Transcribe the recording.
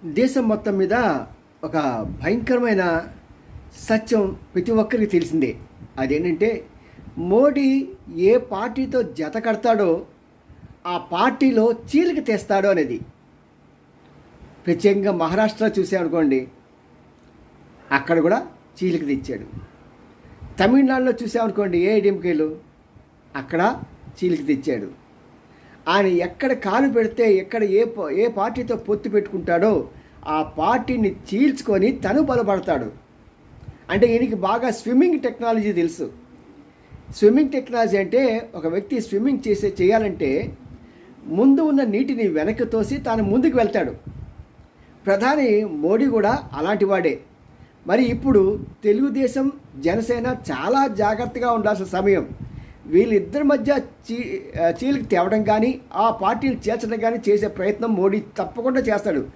దేశం మొత్తం మీద ఒక భయంకరమైన సత్యం ప్రతి ఒక్కరికి తెలిసిందే. అదేంటంటే మోడీ ఏ పార్టీతో జత కడతాడో ఆ పార్టీలో చీలిక తెస్తాడో అనేది. ప్రత్యేకంగా మహారాష్ట్ర చూసామనుకోండి, అక్కడ కూడా చీలిక తెచ్చాడు. తమిళనాడులో చూసామనుకోండి ఏఐడిఎంకేలు, అక్కడ చీలిక తెచ్చాడు. ఆయన ఎక్కడ కాలు పెడితే ఎక్కడ ఏ పార్టీతో పొత్తు పెట్టుకుంటాడో ఆ పార్టీని చీల్చుకొని తను బలపడతాడు. అంటే ఈయనకి బాగా స్విమ్మింగ్ టెక్నాలజీ తెలుసు. స్విమ్మింగ్ టెక్నాలజీ అంటే ఒక వ్యక్తి స్విమ్మింగ్ చేయాలంటే ముందు ఉన్న నీటిని వెనక్కి తోసి తాను ముందుకు వెళ్తాడు. ప్రధాని మోడీ కూడా అలాంటి వాడే. మరి ఇప్పుడు తెలుగుదేశం జనసేన చాలా జాగ్రత్తగా ఉండాల్సిన సమయం. వీళ్ళిద్దరి మధ్య చీలికి తేవడం కానీ ఆ పార్టీని చేర్చడం కానీ చేసే ప్రయత్నం మోడీ తప్పకుండా చేస్తాడు.